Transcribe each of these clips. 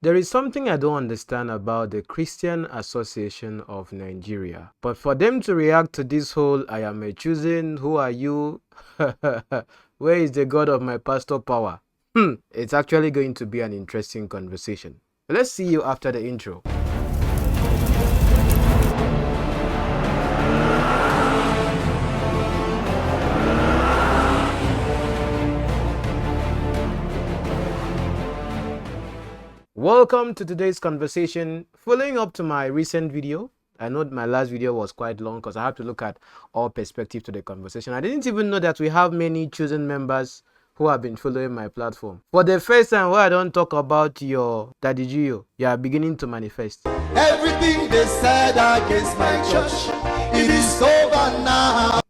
There is something I don't understand about the Christian Association of Nigeria. But for them to react to this whole I am a choosing, who are you? Where is the God of my pastor power? It's actually going to be an interesting conversation. Let's see you after the intro. Welcome to today's conversation. Following up to my recent video, I know my last video was quite long because I have to look at all perspectives to the conversation. I didn't even know that we have many chosen members who have been following my platform. For the first time where I don't talk about your Daddy Gio, you are beginning to manifest. Everything they said against my church, it is over now.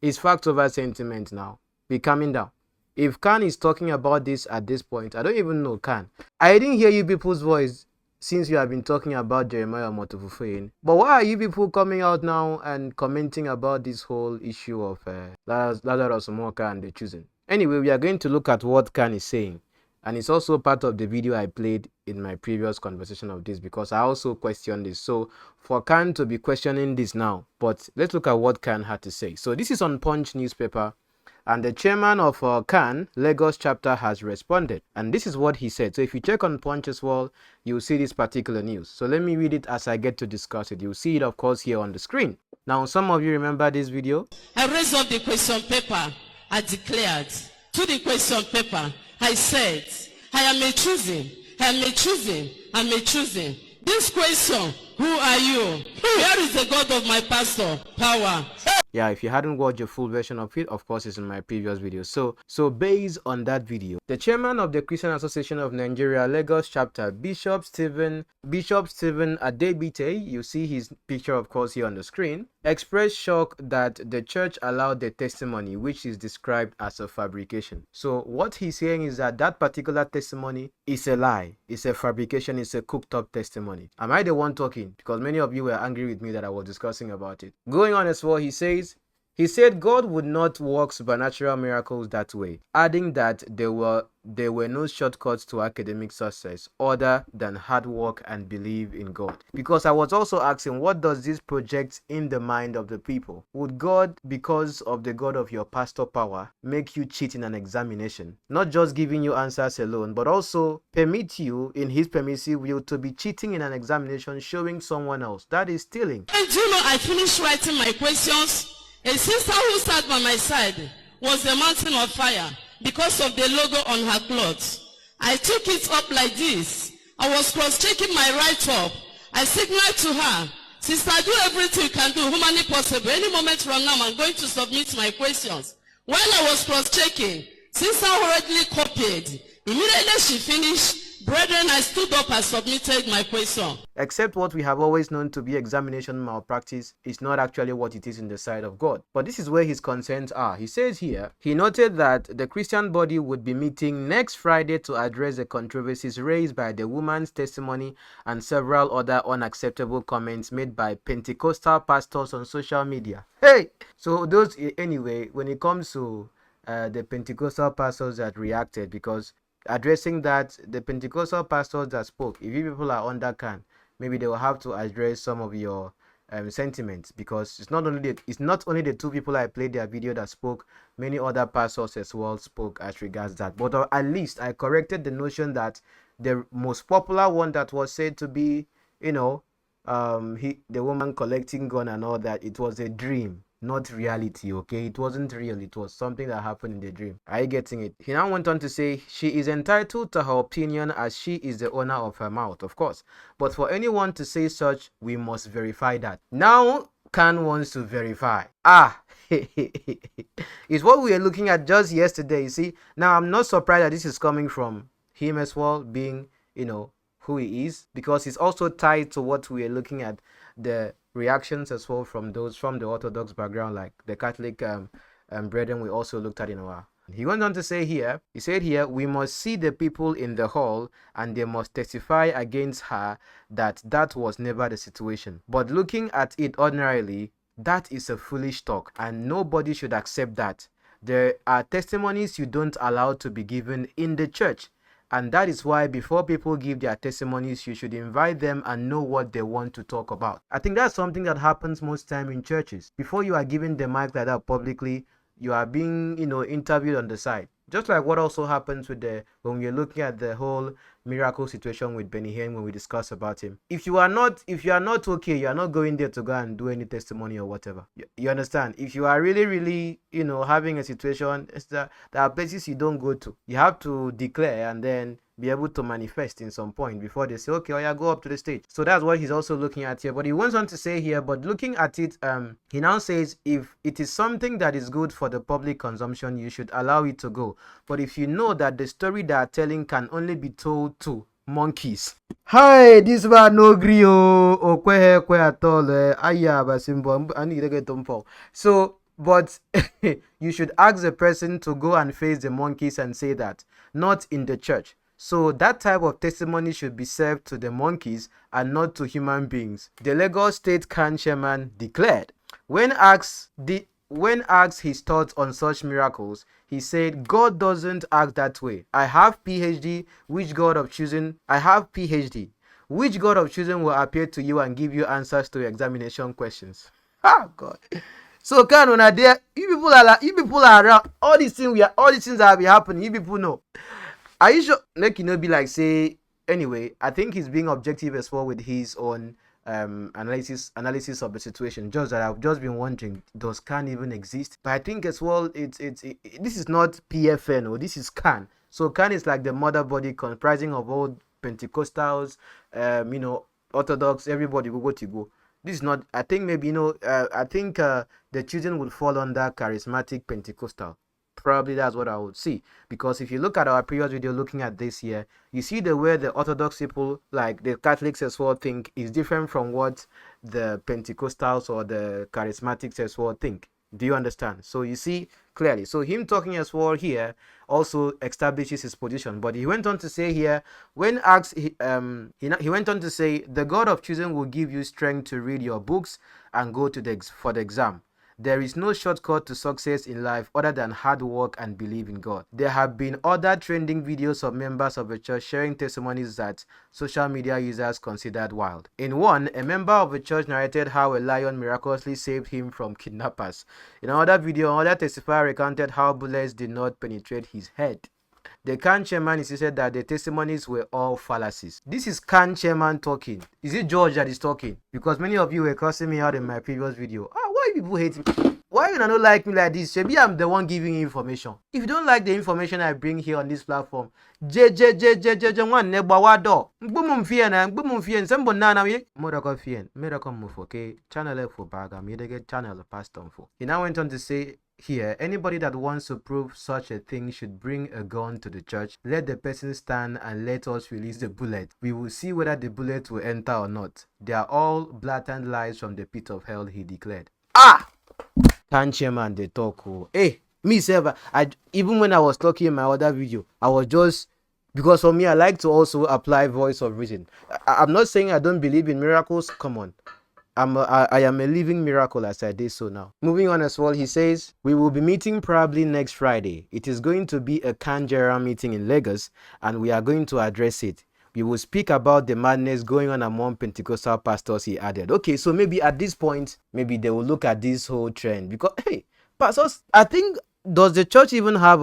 It's fact over sentiment now. Be calming down. If Khan is talking about this at this point, I don't even know Khan. I didn't hear you people's voice since you have been talking about Jeremiah Motofufein. But why are you people coming out now and commenting about this whole issue of Lazarus Moka and the choosing? Anyway, we are going to look at what Khan is saying. And it's also part of the video I played in my previous conversation of this because I also questioned this. So for Khan to be questioning this now, but let's look at what Khan had to say. So this is on Punch newspaper. And the chairman of Khan, Lagos chapter, has responded. And this is what he said. So if you check on Punch as well, you'll see this particular news. So let me read it as I get to discuss it. You'll see it, of course, here on the screen. Now, some of you remember this video. I raised up the question paper. I declared to the question paper. I said, I am a choosing. I am a choosing. I am a choosing. This question, who are you? Where is the God of my pastor? Power. Yeah, if you hadn't watched the full version of it, of course, it's in my previous video. So based on that video, the chairman of the Christian Association of Nigeria, Lagos chapter, Bishop Stephen Adebite, you see his picture, of course, here on the screen, expressed shock that the church allowed the testimony, which is described as a fabrication. So what he's saying is that that particular testimony is a lie, it's a fabrication, it's a cooked up testimony. Am I the one talking? Because many of you were angry with me that I was discussing about it. Going on as well, he said God would not work supernatural miracles that way, adding that there were no shortcuts to academic success other than hard work and belief in God. Because I was also asking, what does this project in the mind of the people? Would God, because of the God of your pastor power, make you cheat in an examination? Not just giving you answers alone, but also permit you in his permissive will to be cheating in an examination, showing someone else. That is stealing. And do you know, I finished writing my questions. A sister who sat by my side was the mountain of fire because of the logo on her clothes. I took it up like this. I was cross-checking my write-up. I signaled to her, sister, do everything you can do, humanly possible. Any moment from now, I'm going to submit my questions. While I was cross-checking, sister hurriedly copied. Immediately she finished, brethren, I stood up and submitted my question. Except what we have always known to be examination malpractice is not actually what it is in the sight of God. But this is where his concerns are. He says here, he noted that the Christian body would be meeting next Friday to address the controversies raised by the woman's testimony and several other unacceptable comments made by Pentecostal pastors on social media. Hey! So those, anyway, when it comes to the Pentecostal pastors that reacted, because addressing that, the Pentecostal pastors that spoke, if you people are under Khan, maybe they will have to address some of your sentiments, because it's not only the two people I played their video that spoke, many other pastors as well spoke as regards that. But at least I corrected the notion that the most popular one that was said to be, the woman collecting gun and all that, it was a dream, not reality. Okay, it wasn't real, it was something that happened in the dream. Are you getting it? He now went on to say she is entitled to her opinion as she is the owner of her mouth, of course, but for anyone to say such, we must verify that. Now Khan wants to verify. It's what we were looking at just yesterday. You see, now I'm not surprised that this is coming from him as well, being who he is, because it's also tied to what we are looking at, the reactions as well from those from the Orthodox background, like the Catholic brethren we also looked at in a while. He went on to say here, he said here, we must see the people in the hall and they must testify against her that that was never the situation. But looking at it ordinarily, that is a foolish talk and nobody should accept that. There are testimonies you don't allow to be given in the church. And that is why before people give their testimonies, you should invite them and know what they want to talk about. I think that's something that happens most time in churches. Before you are given the mic like that publicly, you are being, interviewed on the side. Just like what also happens with when we're looking at the whole miracle situation with Benny Hinn when we discuss about him. If you are not okay, you are not going there to go and do any testimony or whatever. You understand? If you are really, really, having a situation, it's that there are places you don't go to. You have to declare and then be able to manifest in some point before they say, okay, oh yeah, go up to the stage. So that's what he's also looking at here. But he wants on to say here, but looking at it, he now says, if it is something that is good for the public consumption, you should allow it to go. But if you know that the story they are telling can only be told to monkeys. Hi, this one no grio okwe at all. Ayaba symbol. I need to get them for. So, but you should ask the person to go and face the monkeys and say that, not in the church. So that type of testimony should be served to the monkeys and not to human beings. The Lagos State CAN chairman declared. When asked his thoughts on such miracles, he said, God doesn't act that way. I have PhD, which God of choosing will appear to you and give you answers to examination questions. Ah, God. So can when there, you people are around, all these things that have been happening, you people know. Are you sure? Like, be like, say, anyway, I think he's being objective as well with his own analysis of the situation. Just that I've just been wondering, does CAN even exist? But I think as well, this is not PFN or this is CAN. So CAN is like the mother body comprising of all Pentecostals, Orthodox, everybody will go to go. This is not, I think maybe, I think the children would fall under charismatic Pentecostal. Probably that's what I would see, because if you look at our previous video looking at this here, you see the way the Orthodox people, like the Catholics as well, think is different from what the Pentecostals or the charismatics as well think. Do you understand? So you see clearly. So him talking as well here also establishes his position. But he went on to say here, when asked, he went on to say, the God of choosing will give you strength to read your books and go to for the exam. There is no shortcut to success in life other than hard work and believe in God. There have been other trending videos of members of the church sharing testimonies that social media users considered wild. In one, a member of the church narrated how a lion miraculously saved him from kidnappers. In another video, another testifier recounted how bullets did not penetrate his head. The CAN chairman insisted that the testimonies were all fallacies. This is CAN chairman talking. Is it George that is talking? Because many of you were cursing me out in my previous video. Why people hate me? Why you don't like me like this? Maybe I'm the one giving you information. If you don't like the information I bring here on this platform, he now went on to say here, anybody that wants to prove such a thing should bring a gun to the church. Let the person stand and let us release the bullet. We will see whether the bullet will enter or not. They are all blatant lies from the pit of hell, he declared. CAN chairman, they talk. Hey, me self, even when I was talking in my other video, I was just, because for me, I like to also apply voice of reason. I'm not saying I don't believe in miracles. Come on. I am a living miracle as I did so now. Moving on as well, he says, we will be meeting probably next Friday. It is going to be a CAN general meeting in Lagos and we are going to address it. We will speak about the madness going on among Pentecostal pastors, he added. Okay, so maybe at this point, maybe they will look at this whole trend because, hey, pastors, I think, does the church even have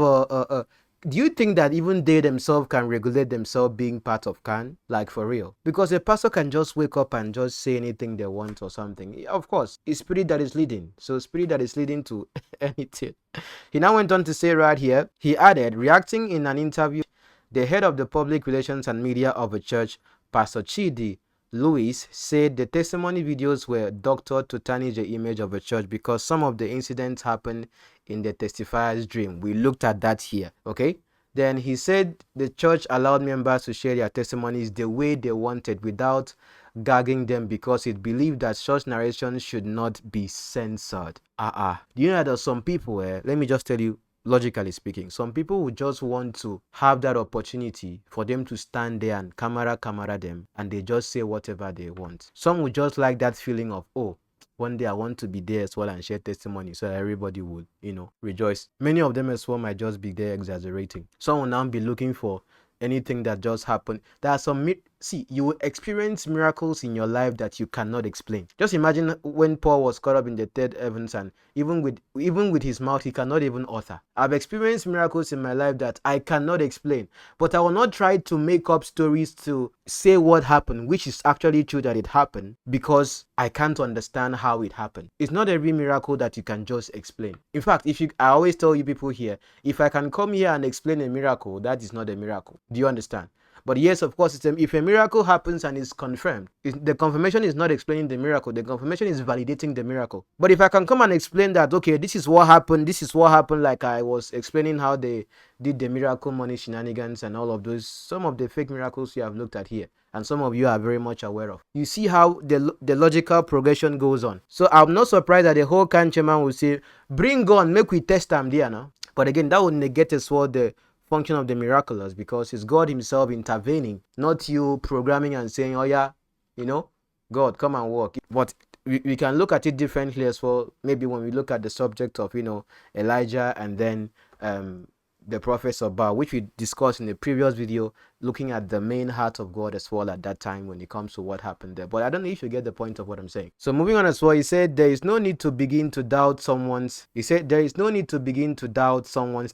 do you think that even they themselves can regulate themselves being part of CAN? Like for real? Because a pastor can just wake up and just say anything they want or something. Of course, it's spirit that is leading. So spirit that is leading to anything. He now went on to say right here, he added, reacting in an interview, the head of the public relations and media of a church, Pastor Chidi Lewis, said the testimony videos were doctored to tarnish the image of a church because some of the incidents happened in the testifier's dream. We looked at that here, okay? Then he said the church allowed members to share their testimonies the way they wanted without gagging them because it believed that such narrations should not be censored. Do you know that there's some people, let me just tell you, logically speaking, some people would just want to have that opportunity for them to stand there and camera them and they just say whatever they want. Some would just like that feeling of, oh, one day I want to be there as well and share testimony so that everybody would, rejoice. Many of them as well might just be there exaggerating. Some will now be looking for anything that just happened. There are some you will experience miracles in your life that you cannot explain. Just imagine when Paul was caught up in the third heavens, and even with his mouth he cannot even utter. I've experienced miracles in my life that I cannot explain, but I will not try to make up stories to say what happened, which is actually true that it happened, because I can't understand how it happened. It's not every miracle that you can just explain. In fact, I always tell you people here, if I can come here and explain a miracle, that is not a miracle. Do you understand? But yes, of course, if a miracle happens and is confirmed, the confirmation is not explaining the miracle. The confirmation is validating the miracle. But if I can come and explain that, okay, this is what happened, like I was explaining how they did the miracle money shenanigans and all of those, some of the fake miracles you have looked at here, and some of you are very much aware of. You see how the logical progression goes on. So I'm not surprised that the whole country man will say, bring on, make we test them there now. But again, that would negate as well the function of the miraculous, because it's God himself intervening, not you programming and saying, oh yeah, God, come and work. But we can look at it differently as well. Maybe when we look at the subject of Elijah and then the prophets of Baal, which we discussed in the previous video, looking at the main heart of God as well at that time when it comes to what happened there. But I don't know if you get the point of what I'm saying. So moving on as well, he said there is no need to begin to doubt someone's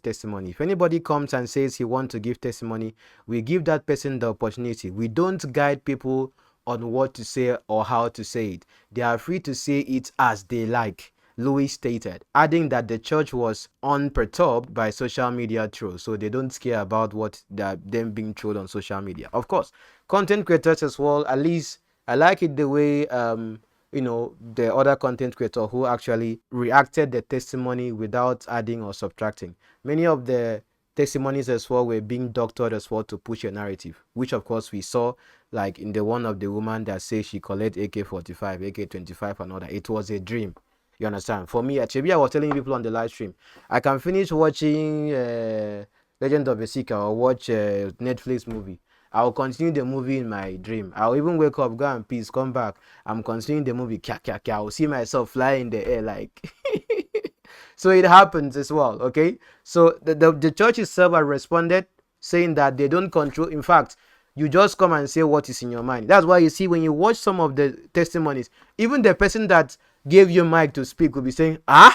testimony. If anybody comes and says he wants to give testimony, we give that person the opportunity. We don't guide people on what to say or how to say it. They are free to say it as they like, Louis stated, adding that the church was unperturbed by social media trolls, so they don't care about them being trolled on social media. Of course, content creators as well, at least I like it the way the other content creator who actually reacted the testimony without adding or subtracting. Many of the testimonies as well were being doctored as well to push a narrative, which of course we saw, like in the one of the woman that says she collect AK-45, AK-25 and all that. It was a dream. You understand? For me, actually, I was telling people on the live stream, I can finish watching Legend of Esika or watch a Netflix movie. I will continue the movie in my dream. I'll even wake up, go and peace, come back. I'm continuing the movie. I will see myself fly in the air like. So it happens as well, okay? So the church itself has responded, saying that they don't control. In fact, you just come and say what is in your mind. That's why you see when you watch some of the testimonies, even the person that gave you mic to speak will be saying, yeah.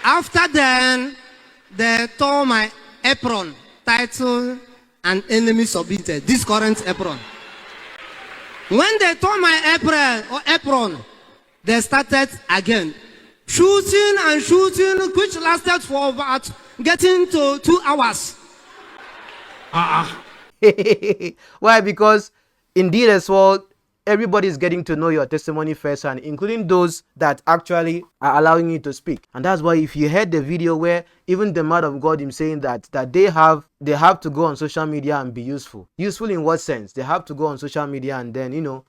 After then, they tore my apron, title, and enemy submitted. This current apron. When they tore my apron, they started again. Shooting, which lasted for about getting to 2 hours. Why? Because indeed as well, everybody is getting to know your testimony first, and including those that actually are allowing you to speak. And that's why if you heard the video where even the man of God is saying that they have to go on social media and be useful. Useful in what sense? They have to go on social media and then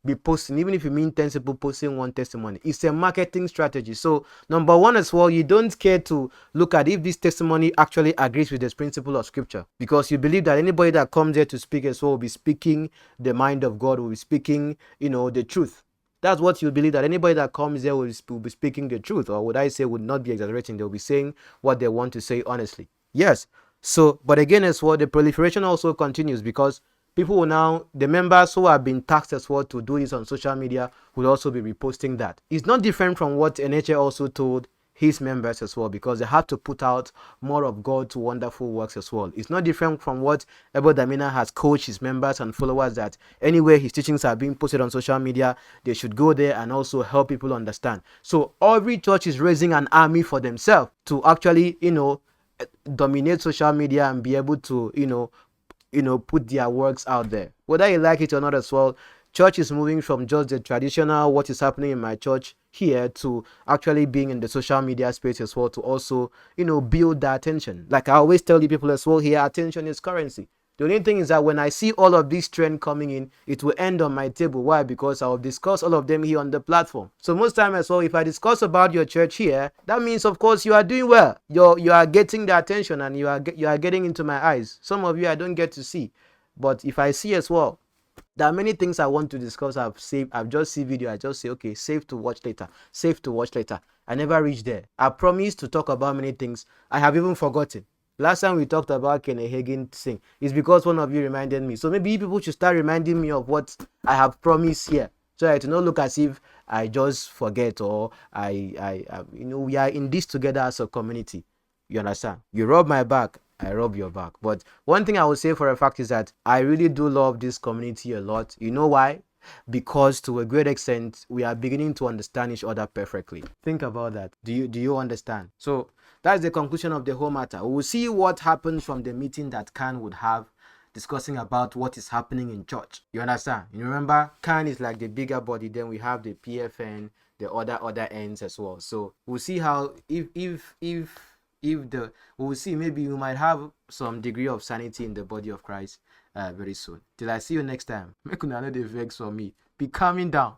be posting, even if you mean 10 people posting one testimony. It's a marketing strategy. So number one as well, you don't care to look at if this testimony actually agrees with this principle of scripture, because you believe that anybody that comes there to speak as well will be speaking the mind of God, will be speaking the truth. That's what you believe, that anybody that comes there will be speaking the truth, or would I say would not be exaggerating. They'll be saying what they want to say honestly. Yes. So but again as well, the proliferation also continues, because people will now, the members who have been tasked as well to do this on social media will also be reposting that. It's not different from what NHA also told his members as well, because they have to put out more of God's wonderful works as well. It's not different from what Ebo Damina has coached his members and followers, that anywhere his teachings are being posted on social media, they should go there and also help people understand. So every church is raising an army for themselves to actually, dominate social media and be able to, put their works out there. Whether you like it or not as well, church is moving from just the traditional, what is happening in my church here, to actually being in the social media space as well, to also, build the attention. Like I always tell you people as well here, attention is currency. The only thing is that when I see all of this trend coming in, it will end on my table. Why? Because I will discuss all of them here on the platform. So most time as well, if I discuss about your church here, that means of course you are doing well. You are getting the attention, and you are getting into my eyes. Some of you I don't get to see, but if I see as well, There are many things I want to discuss. I've just see video. I just say, okay, save to watch later. Save to watch later. I never reach there. I promised to talk about many things. I have even forgotten. Last time we talked about Kenneth Hagin thing. It's because one of you reminded me. So maybe people should start reminding me of what I have promised here. So I do not look as if I just forget, or we are in this together as a community. You understand? You rub my back, I rub your back. But one thing I would say for a fact is that I really do love this community a lot. You know why? Because to a great extent, we are beginning to understand each other perfectly. Think about that. Do you understand? So that's the conclusion of the whole matter. We will see what happens from the meeting that Khan would have, discussing about what is happening in church. You understand? You remember, Khan is like the bigger body. Then we have the PFN, the other ends as well. So we'll see how we'll see, maybe we might have some degree of sanity in the body of Christ very soon. Till I see you next time. Make una no dey vex for me. Be calming down.